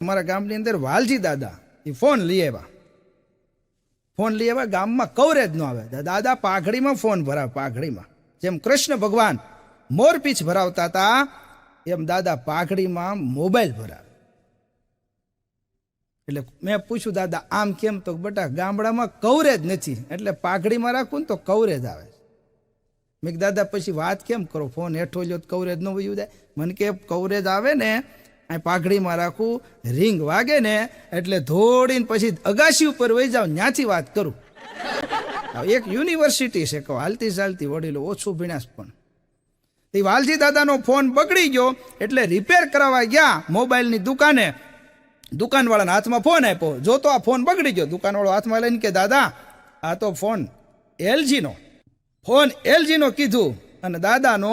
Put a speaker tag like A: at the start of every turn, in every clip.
A: અમારા ગામની અંદર વાલજી દાદા એ ફોન લઈ આવ્યા ગામમાં કવરેજ ન આવે દાદા પાઘડીમાં ફોન ભરાવે પાઘડીમાં જેમ કૃષ્ણ ભગવાન મોરપીંછ ભરાવતા હતા એમ દાદા પાઘડીમાં મોબાઈલ ભરાવે એટલે મેં પૂછ્યું દાદા આમ કેમ તો બેટા ગામડામાં કવરેજ નથી એટલે પાઘડીમાં રાખું ને તો કવરેજ આવે મેં દાદા પછી વાત કેમ કરો ફોન હેઠો લ્યો કવરેજ ન વયું જાય મને કે કવરેજ આવે ને આ પાઘડીમાં રાખું રિંગ વાગે ને એટલે ધોડીને પછી અગાશી ઉપર વહી જાવ ત્યાંથી વાત કરું એક યુનિવર્સિટી છે કહો હાલતી ચાલતી વડીલો ઓછું ભીણાશ પણ એ વાલજી દાદાનો ફોન બગડી ગયો એટલે રિપેર કરાવવા ગયા મોબાઈલની દુકાને દુકાનવાળાના હાથમાં ફોન આપ્યો જો તો આ ફોન બગડી ગયો દુકાનવાળો હાથમાં લઈને કે દાદા આ તો ફોન એલજીનો કીધું અને દાદાનો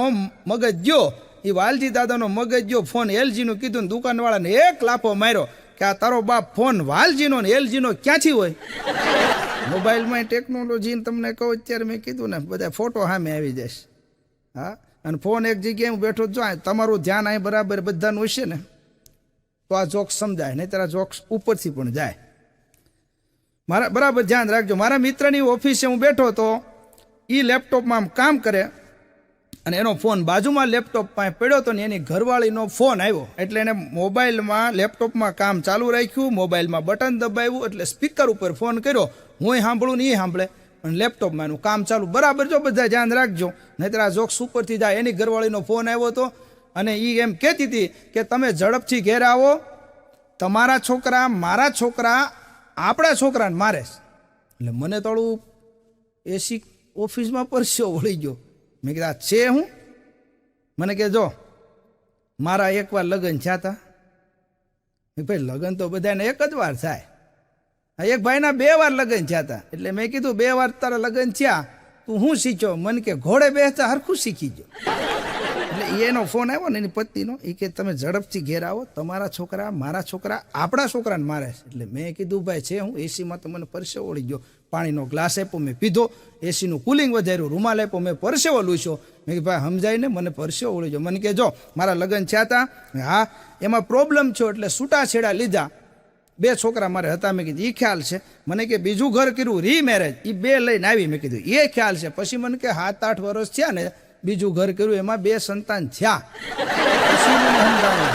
A: મગજ ગયો એ વાલજી દાદાનો મગજ ગયો ફોન એલજીનું કીધું ને દુકાનવાળાને એક લાફો માર્યો કે આ તારો બાપ ફોન વાલજીનો ને એલજીનો ક્યાંથી હોય મોબાઈલમાં ટેકનોલોજીને તમને કહું અત્યારે મેં કીધું ને બધા ફોટો સામે આવી જશે હા અને ફોન એક જગ્યાએ હું બેઠો જો તમારું ધ્યાન અહીં બરાબર બધાનું હશે ને તો આ જોક્સ સમજાય નહીં તારા જોક્સ ઉપરથી પણ જાય મારા બરાબર ધ્યાન રાખજો મારા મિત્રની ઓફિસે હું બેઠો તો એ લેપટોપમાં આમ કામ કરે અને એનો ફોન બાજુમાં લેપટોપ પાસે પડ્યો હતો ને એની ઘરવાળીનો ફોન આવ્યો એટલે એને મોબાઈલમાં લેપટોપમાં કામ ચાલુ રાખ્યું મોબાઈલમાં બટન દબાવ્યું એટલે સ્પીકર ઉપર ફોન કર્યો હું સાંભળું ને એ સાંભળે અને લેપટોપમાં એનું કામ ચાલુ બરાબર જો બધા ધ્યાન રાખજો નહીંતર આ જોક્સ ઉપરથી જાય એની ઘરવાળીનો ફોન આવ્યો હતો અને એ એમ કહેતી હતી કે તમે ઝડપથી ઘેર આવો તમારા છોકરા મારા છોકરા આપણા છોકરાને મારે એટલે મને થોડું એસી ઓફિસમાં પરસ્યો વળી ગયો મેં કીધું આ છે હું મને કે જો મારા એકવાર લગ્ન થયા હતા ભાઈ લગ્ન તો બધાને એક જ વાર થાય એક ભાઈના 2 વાર લગ્ન થયા હતા એટલે મેં કીધું 2 વાર તારા લગ્ન થયા તું શું શીખ્યો મને કે ઘોડે બેસતા હરખું શીખી ગયો એટલે એનો ફોન આવ્યો ને એની પત્નીનો એ કે તમે ઝડપથી ઘેર આવો તમારા છોકરા મારા છોકરા આપણા છોકરાને મારે એટલે મેં કીધું ભાઈ છે હું એસીમાં તો મને પરસેવો વળી ગયો પાણીનો ગ્લાસ આપ્યો મેં પીધો એસીનું કુલિંગ વધાર્યું રૂમાલ આપ્યો મેં પરસેવો લૂસ્યો મેં કીધું ભાઈ સમજાય ને મને પરસેવો વળી ગયો મને કે જો મારા લગ્ન થયા હતા હા એમાં પ્રોબ્લેમ થયો એટલે છૂટાછેડા લીધા 2 છોકરા મારે હતા મેં કીધું એ ખ્યાલ છે મને કે બીજું ઘર કર્યું રીમેરેજ એ 2 લઈને આવી મેં કીધું એ ખ્યાલ છે પછી મને કે 7-8 વર્ષ થયા ને બીજું ઘર કર્યું એમાં 2 સંતાન થયા પછી મને સમજાવ્યું